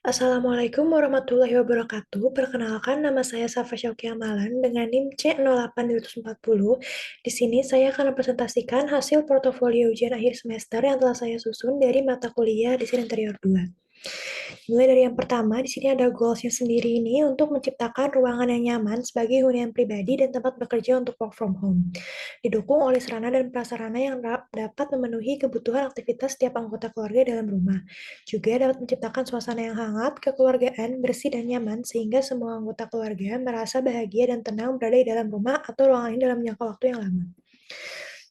Assalamualaikum warahmatullahi wabarakatuh. Perkenalkan, nama saya Safa Syaukia Malan dengan NIM C08240. Di sini saya akan mempresentasikan hasil portofolio ujian akhir semester yang telah saya susun dari mata kuliah Desain Interior 2. Mulai dari yang pertama, di sini ada goals-nya sendiri ini untuk menciptakan ruangan yang nyaman sebagai hunian pribadi dan tempat bekerja untuk work from home. Didukung oleh sarana dan prasarana yang dapat memenuhi kebutuhan aktivitas setiap anggota keluarga dalam rumah. Juga dapat menciptakan suasana yang hangat, kekeluargaan, bersih dan nyaman sehingga semua anggota keluarga merasa bahagia dan tenang berada di dalam rumah atau ruangan ini dalam jangka waktu yang lama.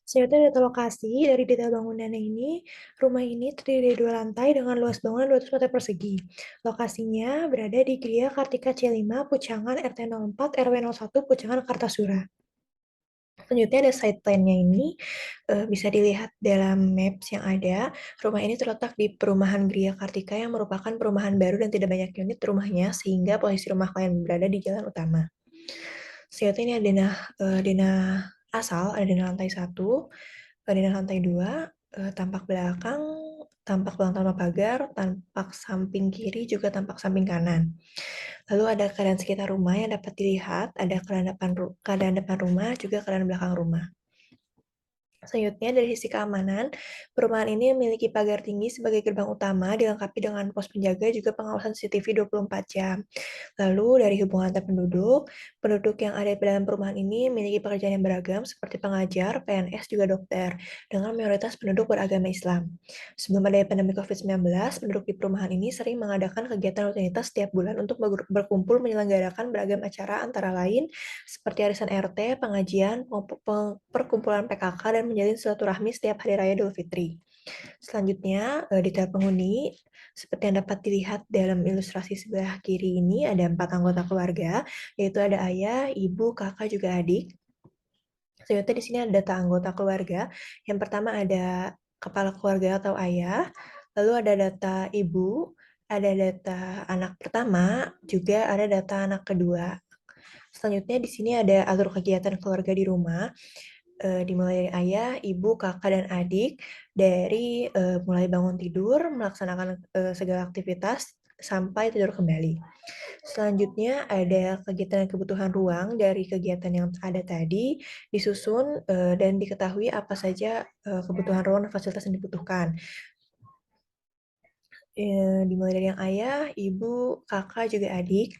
Selanjutnya data lokasi, dari detail bangunannya ini, rumah ini terdiri dari 2 lantai dengan luas bangunan 200 meter persegi. Lokasinya berada di Gria Kartika C5, Pucangan RT04 RW01, Pucangan Kartasura. Selanjutnya ada site plan-nya ini, bisa dilihat dalam maps yang ada. Rumah ini terletak di perumahan Gria Kartika yang merupakan perumahan baru dan tidak banyak unit rumahnya, sehingga posisi rumah kalian berada di jalan utama. Selanjutnya ini ada denah asal, ada denah lantai 1, denah lantai 2, tampak belakang, tampak belakang tanpa pagar, tampak samping kiri, juga tampak samping kanan. Lalu ada keadaan sekitar rumah yang dapat dilihat, ada keadaan depan rumah, juga keadaan belakang rumah. Selanjutnya, dari sisi keamanan, perumahan ini memiliki pagar tinggi sebagai gerbang utama, dilengkapi dengan pos penjaga juga pengawasan CCTV 24 jam. Lalu, dari hubungan antar penduduk, penduduk yang ada di dalam perumahan ini memiliki pekerjaan yang beragam seperti pengajar, PNS, juga dokter, dengan mayoritas penduduk beragama Islam. Sebelum adanya pandemi COVID-19, penduduk di perumahan ini sering mengadakan kegiatan rutinitas setiap bulan untuk berkumpul menyelenggarakan beragam acara antara lain seperti arisan RT, pengajian, perkumpulan PKK, dan menjalin silaturahmi setiap hari raya Idul Fitri. Selanjutnya, detail penghuni. Seperti yang dapat dilihat dalam ilustrasi sebelah kiri ini, ada 4 anggota keluarga, yaitu ada ayah, ibu, kakak, juga adik. Selanjutnya di sini ada data anggota keluarga. Yang pertama ada kepala keluarga atau ayah, lalu ada data ibu, ada data anak pertama, juga ada data anak kedua. Selanjutnya di sini ada alur kegiatan keluarga di rumah, dimulai dari ayah, ibu, kakak, dan adik, dari mulai bangun tidur, melaksanakan segala aktivitas, sampai tidur kembali. Selanjutnya ada kegiatan dan kebutuhan ruang dari kegiatan yang ada tadi, disusun dan diketahui apa saja kebutuhan ruang dan fasilitas yang dibutuhkan. Dimulai dari yang ayah, ibu, kakak, juga adik.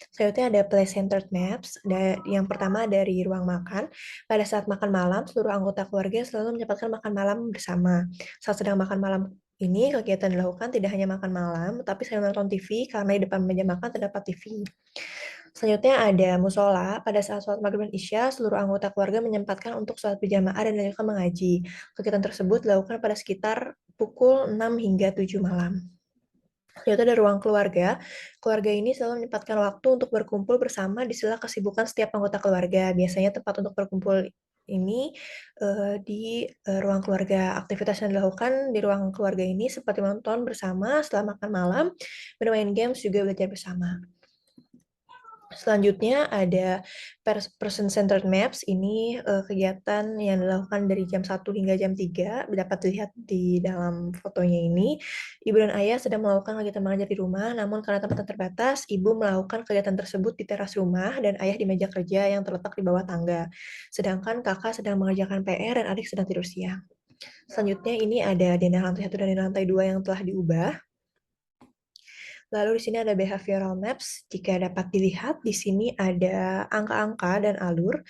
Selanjutnya ada place-centered maps. Yang pertama dari ruang makan. Pada saat makan malam, seluruh anggota keluarga selalu menyempatkan makan malam bersama. Saat sedang makan malam ini, kegiatan dilakukan tidak hanya makan malam, tapi sambil menonton TV karena di depan meja makan terdapat TV. Selanjutnya ada musola. Pada saat sholat maghrib dan isya, seluruh anggota keluarga menyempatkan untuk sholat berjamaah dan dilanjutkan mengaji. Kegiatan tersebut dilakukan pada sekitar pukul 6 hingga 7 malam. Selanjutnya ada ruang keluarga. Keluarga ini selalu menyempatkan waktu untuk berkumpul bersama di sela kesibukan setiap anggota keluarga. Biasanya tempat untuk berkumpul ini di ruang keluarga. Aktivitas yang dilakukan di ruang keluarga ini seperti menonton bersama setelah makan malam, bermain games, juga belajar bersama. Selanjutnya ada person-centered maps. Ini kegiatan yang dilakukan dari jam 1 hingga jam 3. Dapat dilihat di dalam fotonya ini. Ibu dan ayah sedang melakukan kegiatan mengajar di rumah, namun karena tempatnya terbatas, ibu melakukan kegiatan tersebut di teras rumah dan ayah di meja kerja yang terletak di bawah tangga. Sedangkan kakak sedang mengerjakan PR dan adik sedang tidur siang. Selanjutnya ini ada denah lantai 1 dan denah lantai 2 yang telah diubah. Lalu di sini ada behavioral maps. Jika dapat dilihat, di sini ada angka-angka dan alur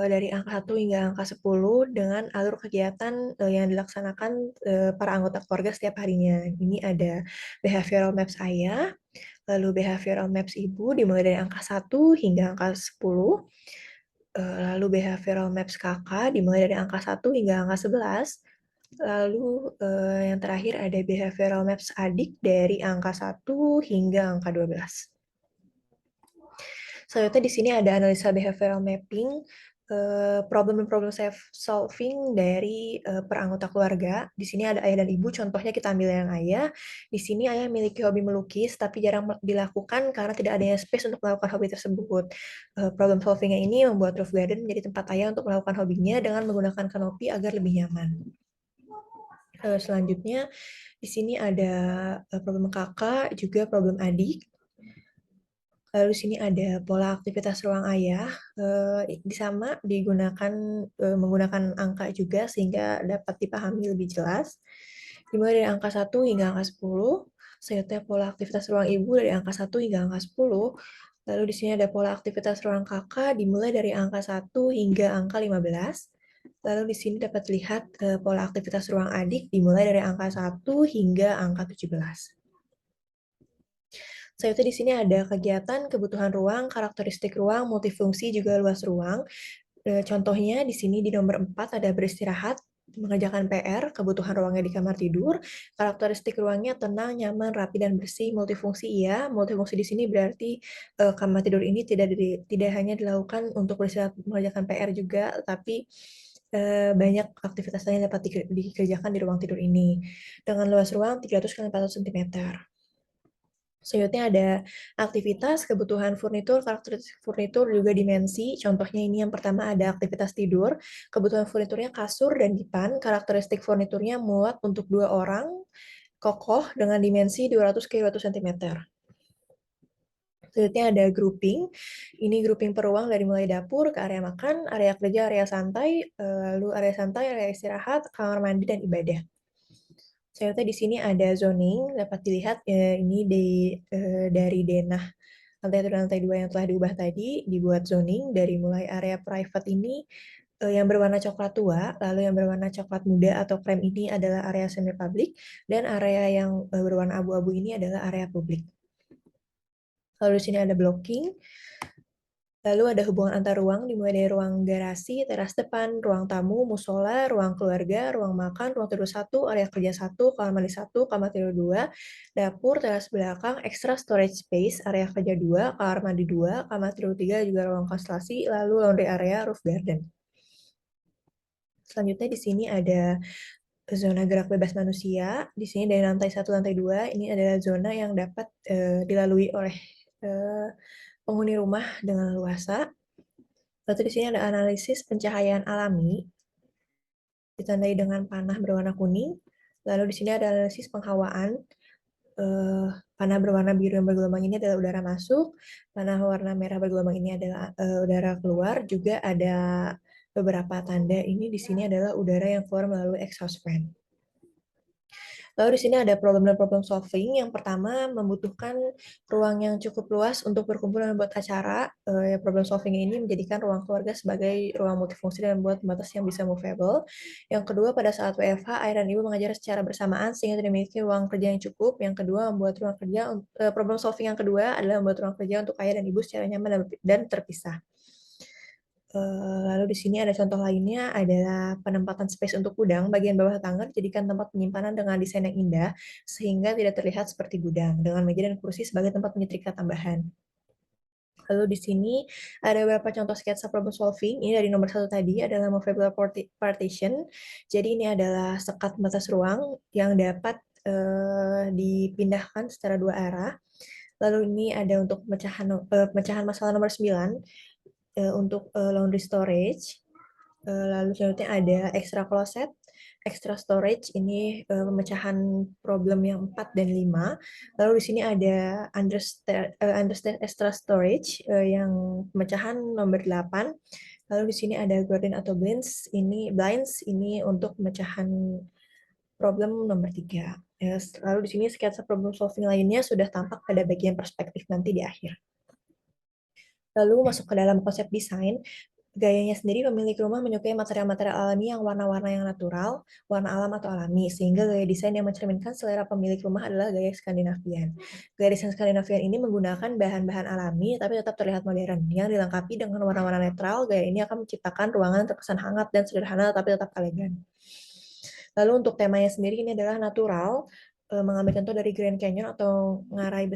dari angka 1 hingga angka 10 dengan alur kegiatan yang dilaksanakan para anggota keluarga setiap harinya. Ini ada behavioral maps ayah, lalu behavioral maps ibu dimulai dari angka 1 hingga angka 10, lalu behavioral maps kakak dimulai dari angka 1 hingga angka 11. Lalu, yang terakhir ada behavioral maps adik dari angka 1 hingga angka 12. Selanjutnya di sini ada analisa behavioral mapping, problem solving dari per anggota keluarga. Di sini ada ayah dan ibu, contohnya kita ambil yang ayah. Di sini ayah memiliki hobi melukis, tapi jarang dilakukan karena tidak adanya space untuk melakukan hobi tersebut. Problem solving-nya ini membuat roof garden menjadi tempat ayah untuk melakukan hobinya dengan menggunakan kanopi agar lebih nyaman. Selanjutnya di sini ada problem kakak, juga problem adik. Lalu di sini ada pola aktivitas ruang ayah, sama digunakan menggunakan angka juga sehingga dapat dipahami lebih jelas. Dimulai dari angka 1 hingga angka 10. Selanjutnya pola aktivitas ruang ibu dari angka 1 hingga angka 10. Lalu di sini ada pola aktivitas ruang kakak dimulai dari angka 1 hingga angka 15. Lalu di sini dapat lihat pola aktivitas ruang adik dimulai dari angka 1 hingga angka 17. Selanjutnya di sini ada kegiatan, kebutuhan ruang, karakteristik ruang, multifungsi, juga luas ruang. Contohnya di sini di nomor 4 ada beristirahat, mengerjakan PR, kebutuhan ruangnya di kamar tidur, karakteristik ruangnya tenang, nyaman, rapi, dan bersih, multifungsi iya. Multifungsi di sini berarti kamar tidur ini tidak hanya dilakukan untuk beristirahat mengerjakan PR juga, tapi banyak aktivitas lain yang dapat dikerjakan di ruang tidur ini. Dengan luas ruang 300 x 400 cm. Selanjutnya ada aktivitas, kebutuhan furnitur, karakteristik furnitur, juga dimensi. Contohnya ini yang pertama ada aktivitas tidur. Kebutuhan furniturnya kasur dan dipan. Karakteristik furniturnya muat untuk 2 orang, kokoh dengan dimensi 200 x 200 cm. Selanjutnya ada grouping. Ini grouping per ruang dari mulai dapur ke area makan, area kerja, area santai, lalu area santai, area istirahat, kamar mandi, dan ibadah. Selanjutnya di sini ada zoning, dapat dilihat ini dari denah lantai 1 dan lantai 2 yang telah diubah tadi, dibuat zoning dari mulai area private ini yang berwarna coklat tua, lalu yang berwarna coklat muda atau krem ini adalah area semi public, dan area yang berwarna abu-abu ini adalah area publik. Lalu di sini ada blocking. Lalu ada hubungan antar ruang, dimulai dari ruang garasi, teras depan, ruang tamu, musola, ruang keluarga, ruang makan, ruang tidur 1, area kerja 1, kamar mandi 1, kamar tidur 2, dapur, teras belakang, extra storage space, area kerja 2, kamar mandi 2, kamar tidur 3, juga ruang konstelasi, lalu laundry area, roof garden. Selanjutnya di sini ada zona gerak bebas manusia. Di sini dari lantai 1, lantai 2, ini adalah zona yang dapat dilalui oleh penghuni rumah dengan luasa. Lalu di sini ada analisis pencahayaan alami, ditandai dengan panah berwarna kuning. Lalu di sini ada analisis penghawaan. Panah berwarna biru yang bergelombang ini adalah udara masuk, panah warna merah bergelombang ini adalah udara keluar. Juga ada beberapa tanda ini di sini adalah udara yang keluar melalui exhaust fan. Lalu di sini ada problem dan problem solving. Yang pertama membutuhkan ruang yang cukup luas untuk berkumpul dan membuat acara. Problem solving ini menjadikan ruang keluarga sebagai ruang multifungsi dan membuat batas yang bisa movable. Yang kedua, pada saat WFH, ayah dan ibu mengajar secara bersamaan sehingga tidak memiliki ruang kerja yang cukup. Yang kedua, membuat ruang kerja. Problem solving yang kedua adalah membuat ruang kerja untuk ayah dan ibu secara nyaman dan terpisah. Lalu di sini ada contoh lainnya adalah penempatan space untuk gudang. Bagian bawah tangga dijadikan tempat penyimpanan dengan desain yang indah, sehingga tidak terlihat seperti gudang, dengan meja dan kursi sebagai tempat menyetrika tambahan. Lalu di sini ada beberapa contoh sketsa problem solving. Ini dari nomor 1 tadi adalah movable partition. Jadi ini adalah sekat batas ruang yang dapat dipindahkan secara 2 arah. Lalu ini ada untuk pemecahan masalah nomor 9 untuk laundry storage. Lalu selanjutnya ada extra closet, extra storage, ini pemecahan problem yang 4 dan 5. Lalu di sini ada understand extra storage yang pemecahan nomor 8. Lalu di sini ada gordon atau blinds ini untuk pemecahan problem nomor 3. Lalu di sini sketsa problem solving lainnya sudah tampak pada bagian perspektif nanti di akhir. Lalu masuk ke dalam konsep desain, gayanya sendiri pemilik rumah menyukai material-material alami yang warna-warna yang natural, warna alam atau alami, sehingga gaya desain yang mencerminkan selera pemilik rumah adalah gaya Skandinavian. Gaya desain Skandinavian ini menggunakan bahan-bahan alami tapi tetap terlihat modern, yang dilengkapi dengan warna-warna netral. Gaya ini akan menciptakan ruangan terkesan hangat dan sederhana tapi tetap elegan. Lalu untuk temanya sendiri ini adalah natural, mengambil contoh dari Grand Canyon atau ngarai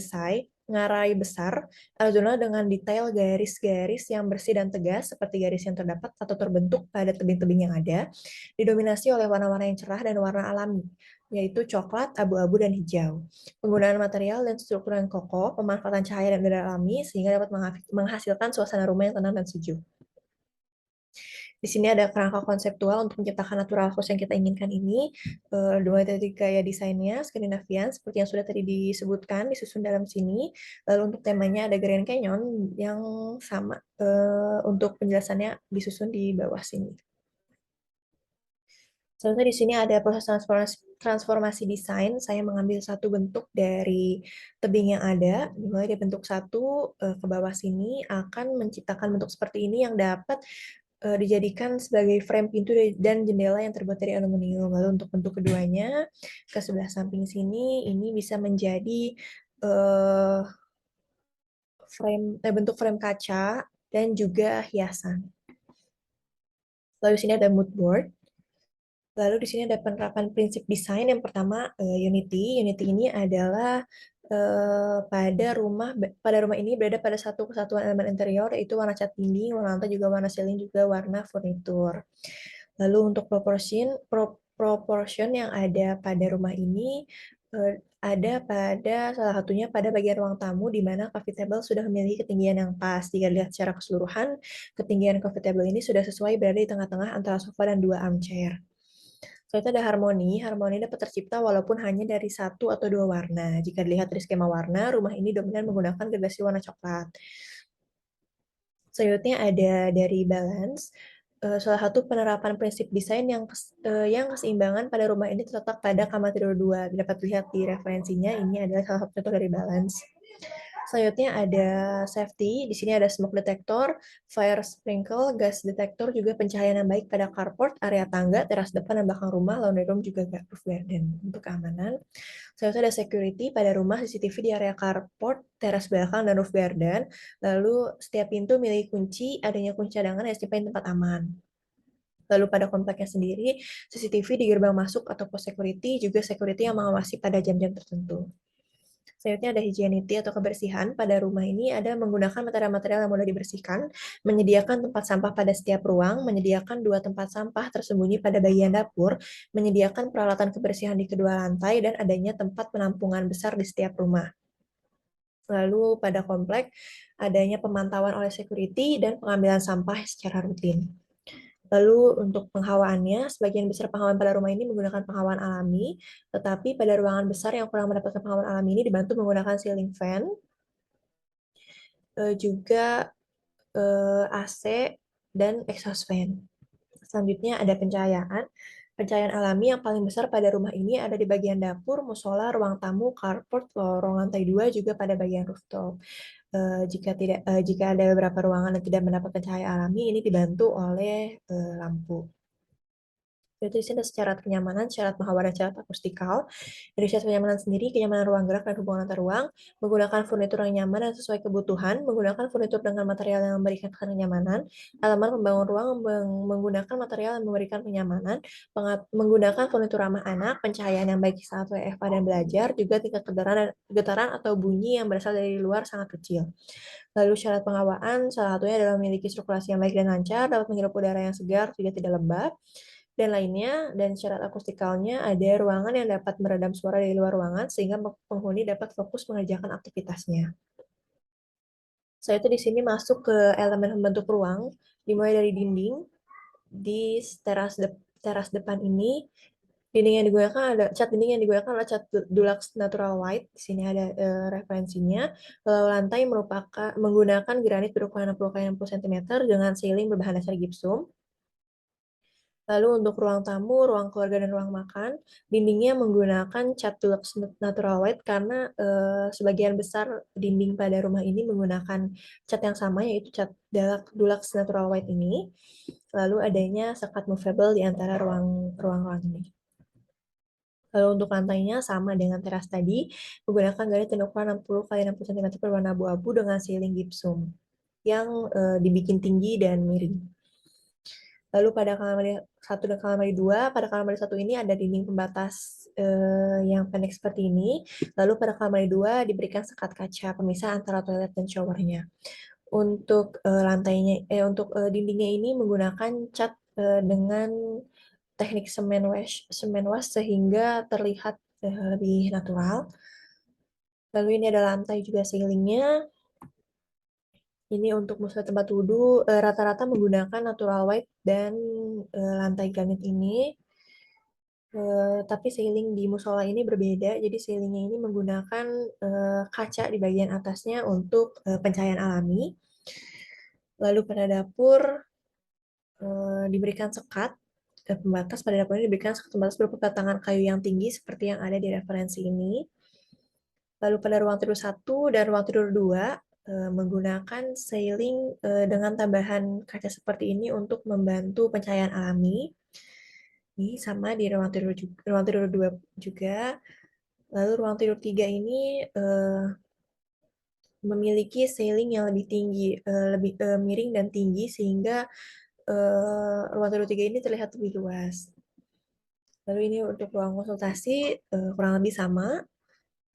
besar, zona dengan detail garis-garis yang bersih dan tegas seperti garis yang terdapat atau terbentuk pada tebing-tebing yang ada, didominasi oleh warna-warna yang cerah dan warna alami, yaitu coklat, abu-abu, dan hijau. Penggunaan material dan struktur yang kokoh, pemanfaatan cahaya dan udara alami sehingga dapat menghasilkan suasana rumah yang tenang dan sejuk. Di sini ada kerangka konseptual untuk menciptakan natural house yang kita inginkan ini. Dua dari gaya desainnya Skandinavian seperti yang sudah tadi disebutkan disusun dalam sini. Lalu untuk temanya ada Grand Canyon yang sama, untuk penjelasannya disusun di bawah sini. Selanjutnya di sini ada proses transformasi desain. Saya mengambil satu bentuk dari tebing yang ada, dimulai dari bentuk satu ke bawah sini akan menciptakan bentuk seperti ini yang dapat dijadikan sebagai frame pintu dan jendela yang terbuat dari aluminium. Lalu untuk bentuk keduanya ke sebelah samping sini ini bisa menjadi uh, bentuk frame kaca dan juga hiasan. Lalu di sini ada mood board. Lalu di sini ada penerapan prinsip desain. Yang pertama, Unity. Unity ini adalah pada rumah ini berada pada satu kesatuan elemen interior, yaitu warna cat dinding, warna lantai juga warna ceiling juga warna furnitur. Lalu untuk proportion yang ada pada rumah ini ada pada salah satunya pada bagian ruang tamu di mana coffee table sudah memiliki ketinggian yang pas. Jika dilihat secara keseluruhan, ketinggian coffee table ini sudah sesuai berada di tengah-tengah antara sofa dan dua armchair. Setelah itu ada harmoni. Harmoni dapat tercipta walaupun hanya dari satu atau dua warna. Jika dilihat dari skema warna, rumah ini dominan menggunakan gradasi warna coklat. Selanjutnya ada dari balance. Salah satu penerapan prinsip desain yang keseimbangan pada rumah ini terletak pada kamar tidur dua. Dapat dilihat di referensinya, ini adalah salah satu contoh dari balance. Selanjutnya ada safety. Di sini ada smoke detector, fire sprinkle, gas detector, juga pencahayaan yang baik pada carport, area tangga, teras depan dan belakang rumah, laundry room, juga roof garden untuk keamanan. Selanjutnya ada security pada rumah, CCTV di area carport, teras belakang, dan roof garden. Lalu setiap pintu memiliki kunci, adanya kunci cadangan yang disimpan di tempat aman. Lalu pada kompleknya sendiri, CCTV di gerbang masuk atau pos security, juga security yang mengawasi pada jam-jam tertentu. Selanjutnya ada hygienity atau kebersihan. Pada rumah ini ada menggunakan material-material yang mudah dibersihkan, menyediakan tempat sampah pada setiap ruang, menyediakan dua tempat sampah tersembunyi pada bagian dapur, menyediakan peralatan kebersihan di kedua lantai, dan adanya tempat penampungan besar di setiap rumah. Lalu pada komplek, adanya pemantauan oleh security dan pengambilan sampah secara rutin. Lalu untuk penghawaannya, sebagian besar penghawaan pada rumah ini menggunakan penghawaan alami, tetapi pada ruangan besar yang kurang mendapatkan penghawaan alami ini dibantu menggunakan ceiling fan, juga AC, dan exhaust fan. Selanjutnya ada pencahayaan. Pencahayaan alami yang paling besar pada rumah ini ada di bagian dapur, musola, ruang tamu, carport, lorong lantai 2, juga pada bagian rooftop. Jika ada beberapa ruangan yang tidak mendapatkan cahaya alami, ini dibantu oleh lampu. Jadi di sini ada syarat kenyamanan, syarat mahawar, dan syarat akustikal. Dari syarat kenyamanan sendiri, kenyamanan ruang gerak dan hubungan antar ruang, menggunakan furnitur yang nyaman dan sesuai kebutuhan, menggunakan furnitur dengan material yang memberikan kenyamanan, elemen pembangun ruang menggunakan material yang memberikan kenyamanan, menggunakan furnitur ramah anak, pencahayaan yang baik saat WFH dan belajar, juga tingkat getaran atau bunyi yang berasal dari luar sangat kecil. Lalu syarat pengawaan, salah satunya adalah memiliki sirkulasi yang baik dan lancar, dapat menghirup udara yang segar, juga tidak lembab, dan lainnya. Dan syarat akustikalnya ada ruangan yang dapat meredam suara dari luar ruangan sehingga penghuni dapat fokus mengerjakan aktivitasnya. Saya itu di sini masuk ke elemen pembentuk ruang, dimulai dari dinding. Di teras depan ini, dinding yang digunakan cat dinding yang digunakan adalah cat Dulux Natural White. Di sini ada referensinya. Lalu lantai menggunakan granit berukuran 60 x 60 cm dengan ceiling berbahan dasar gipsum. Lalu untuk ruang tamu, ruang keluarga, dan ruang makan, dindingnya menggunakan cat Dulux Natural White karena sebagian besar dinding pada rumah ini menggunakan cat yang sama, yaitu cat Dulux Natural White ini. Lalu adanya sekat movable di antara ruang-ruang ini. Lalu untuk lantainya sama dengan teras tadi, menggunakan garis dan ukuran 60 x 60 cm berwarna abu-abu dengan ceiling gipsum yang dibikin tinggi dan miring. Lalu pada kamar mandi 1 dan kamar mandi 2, pada kamar mandi 1 ini ada dinding pembatas yang pendek seperti ini. Lalu pada kamar mandi 2 diberikan sekat kaca pemisah antara toilet dan showernya. Untuk dindingnya ini menggunakan cat dengan teknik semen wash sehingga terlihat lebih natural. Lalu ini ada lantai juga ceilingnya. Ini untuk musola tempat wudhu rata-rata menggunakan natural white dan lantai granit ini. Tapi ceiling di musola ini berbeda, jadi ceilingnya ini menggunakan kaca di bagian atasnya untuk pencahayaan alami. Lalu pada dapur diberikan sekat pembatas, pada dapur ini diberikan sekat pembatas berupa batangan kayu yang tinggi seperti yang ada di referensi ini. Lalu pada ruang tidur 1 dan ruang tidur 2 menggunakan ceiling dengan tambahan kaca seperti ini untuk membantu pencahayaan alami. Ini sama di ruang tidur 2 juga. Lalu ruang tidur 3 ini memiliki ceiling yang lebih tinggi, lebih miring dan tinggi sehingga ruang tidur 3 ini terlihat lebih luas. Lalu ini untuk ruang konsultasi kurang lebih sama.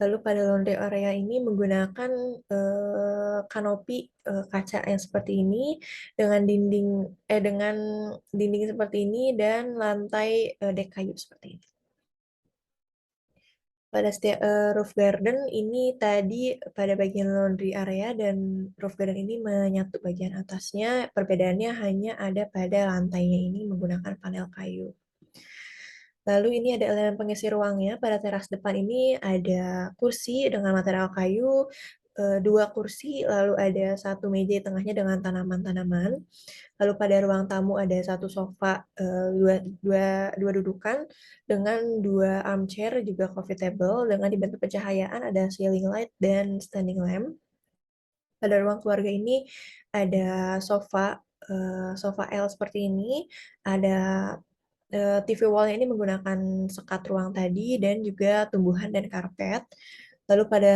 Lalu pada laundry area ini menggunakan kanopi kaca yang seperti ini dengan dinding seperti ini dan lantai dek kayu seperti ini. Pada setiap roof garden ini tadi pada bagian laundry area dan roof garden ini menyatu bagian atasnya. Perbedaannya hanya ada pada lantainya ini menggunakan panel kayu. Lalu ini ada elemen pengisi ruangnya. Pada teras depan ini ada kursi dengan material kayu, dua kursi, lalu ada satu meja di tengahnya dengan tanaman-tanaman. Lalu pada ruang tamu ada satu sofa, dua dudukan dengan dua armchair juga coffee table dengan dibantu pencahayaan ada ceiling light dan standing lamp. Pada ruang keluarga ini ada sofa L seperti ini, ada TV wall-nya ini menggunakan sekat ruang tadi dan juga tumbuhan dan karpet. Lalu pada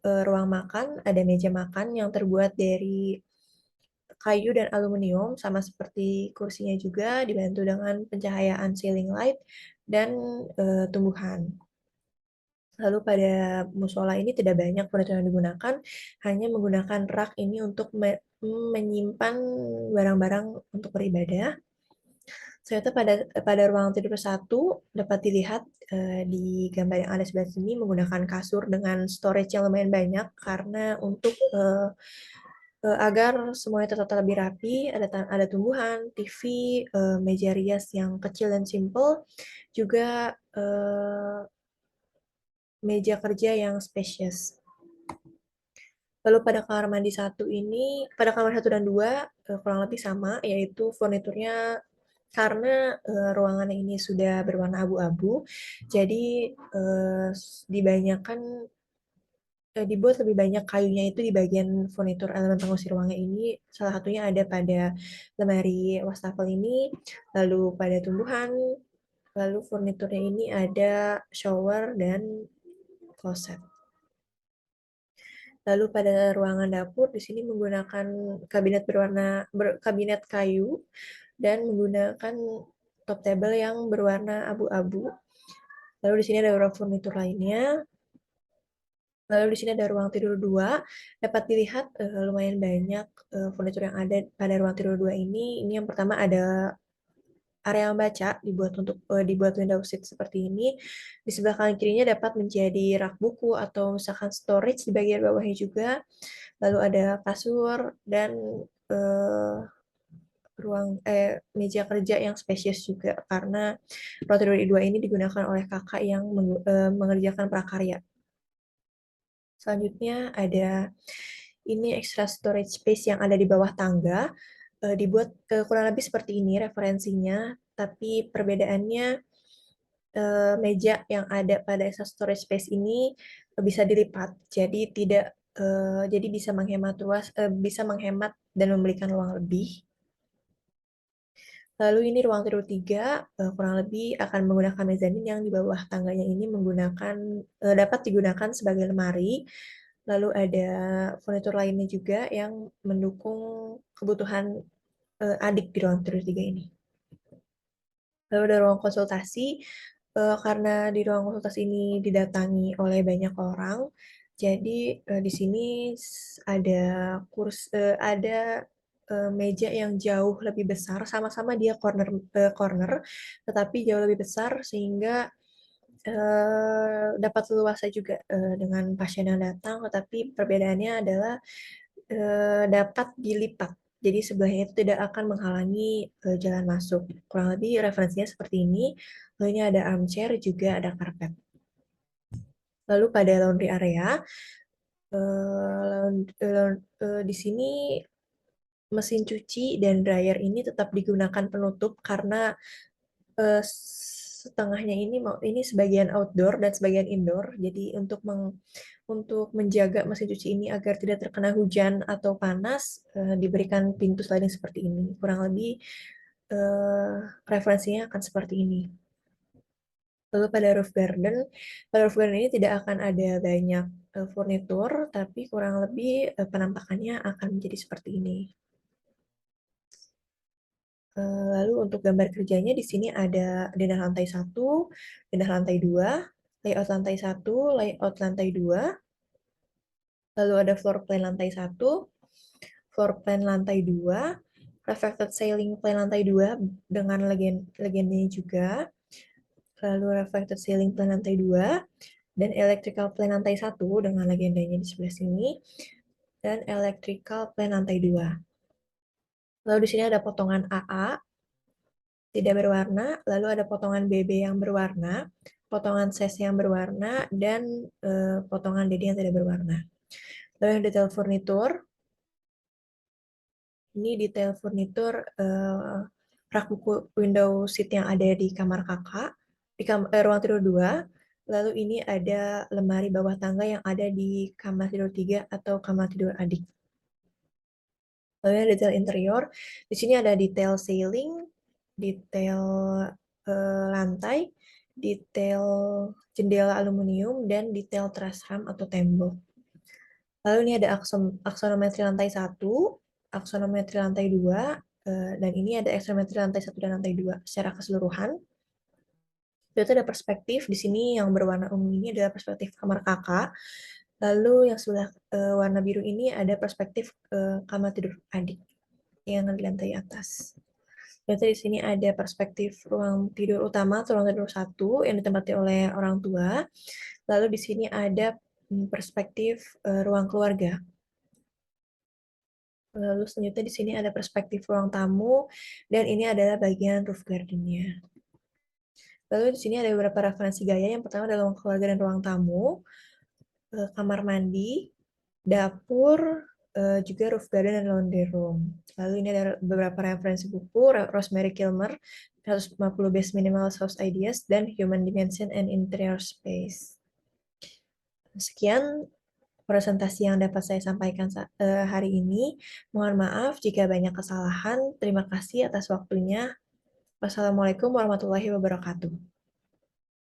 ruang makan ada meja makan yang terbuat dari kayu dan aluminium sama seperti kursinya juga dibantu dengan pencahayaan ceiling light dan tumbuhan. Lalu pada musola ini tidak banyak furnitur yang digunakan, hanya menggunakan rak ini untuk menyimpan barang-barang untuk beribadah. Ternyata pada ruang tidur 1 dapat dilihat di gambar yang ada sebelah sini menggunakan kasur dengan storage yang lumayan banyak karena untuk agar semuanya tertata lebih rapi, ada tumbuhan, TV, meja rias yang kecil dan simple, juga meja kerja yang spacious. Lalu pada kamar mandi pada kamar 1 dan 2 kurang lebih sama, yaitu furniturnya karena ruangannya ini sudah berwarna abu-abu, jadi dibanyakan dibuat lebih banyak kayunya itu di bagian furnitur elemen pengusir ruangan ini. Salah satunya ada pada lemari wastafel ini, lalu pada tumbuhan, lalu furniturnya ini ada shower dan closet. Lalu pada ruangan dapur di sini menggunakan kabinet kayu dan menggunakan top table yang berwarna abu-abu. Lalu di sini ada beberapa furnitur lainnya. Lalu di sini ada ruang tidur 2. Dapat dilihat lumayan banyak furnitur yang ada pada ruang tidur 2 ini. Ini yang pertama ada area membaca dibuat window seat seperti ini. Di sebelah kanan kirinya dapat menjadi rak buku atau misalkan storage di bagian bawahnya juga. Lalu ada kasur dan eh, meja kerja yang spesies juga karena ruang tidur 2 ini digunakan oleh kakak yang mengerjakan prakarya. Selanjutnya ada ini extra storage space yang ada di bawah tangga, dibuat kurang lebih seperti ini referensinya, tapi perbedaannya meja yang ada pada extra storage space ini bisa dilipat, jadi tidak jadi bisa menghemat dan memberikan ruang lebih. Lalu ini ruang tidur 3 kurang lebih akan menggunakan mezanin yang di bawah tangganya ini dapat digunakan sebagai lemari. Lalu ada furnitur lainnya juga yang mendukung kebutuhan adik di ruang tidur 3 ini. Lalu ada ruang konsultasi, karena di ruang konsultasi ini didatangi oleh banyak orang, jadi di sini ada ada meja yang jauh lebih besar, sama-sama dia corner, tetapi jauh lebih besar sehingga dapat leluasa juga dengan pasien yang datang, tetapi perbedaannya adalah dapat dilipat. Jadi sebelahnya itu tidak akan menghalangi jalan masuk. Kurang lebih referensinya seperti ini. Lalu ini ada armchair, juga ada karpet. Lalu pada laundry area, di sini mesin cuci dan dryer ini tetap digunakan penutup karena setengahnya ini sebagian outdoor dan sebagian indoor. Jadi untuk menjaga mesin cuci ini agar tidak terkena hujan atau panas, diberikan pintu sliding seperti ini. Kurang lebih eh, referensinya akan seperti ini. Lalu pada roof garden ini tidak akan ada banyak furnitur, tapi kurang lebih penampakannya akan menjadi seperti ini. Lalu untuk gambar kerjanya di sini ada denah lantai 1, denah lantai 2, layout lantai 1, layout lantai 2, lalu ada floor plan lantai 1, floor plan lantai 2, reflected ceiling plan lantai 2 dengan legendanya juga, lalu reflected ceiling plan lantai 2, dan electrical plan lantai 1 dengan legendanya di sebelah sini, dan electrical plan lantai 2. Lalu di sini ada potongan AA tidak berwarna, lalu ada potongan BB yang berwarna, potongan ses yang berwarna, dan potongan DD yang tidak berwarna. Lalu yang detail furnitur, ini detail furnitur rak buku window seat yang ada di kamar kakak, di ruang tidur 2. Lalu ini ada lemari bawah tangga yang ada di kamar tidur 3 atau kamar tidur adik. Lalu yang detail interior, di sini ada detail ceiling, detail lantai, detail jendela aluminium, dan detail truss ram atau tembok. Lalu ini ada aksonometri lantai 1, aksonometri lantai 2, dan ini ada aksonometri lantai 1 dan lantai 2 secara keseluruhan. Itu ada perspektif, di sini yang berwarna ungu ini adalah perspektif kamar kakak. Lalu yang sebelah warna biru ini ada perspektif kamar tidur adik yang di lantai atas. Berarti di sini ada perspektif ruang tidur utama atau ruang tidur 1 yang ditempati oleh orang tua. Lalu di sini ada perspektif ruang keluarga. Lalu selanjutnya di sini ada perspektif ruang tamu dan ini adalah bagian roof garden-nya. Lalu di sini ada beberapa referensi gaya. Yang pertama adalah ruang keluarga dan ruang tamu, kamar mandi, dapur, juga roof garden dan laundry room. Lalu ini ada beberapa referensi buku, Rosemary Kilmer, 150 Best Minimalist House Ideas, dan Human Dimension and Interior Space. Sekian presentasi yang dapat saya sampaikan hari ini. Mohon maaf jika banyak kesalahan. Terima kasih atas waktunya. Wassalamualaikum warahmatullahi wabarakatuh.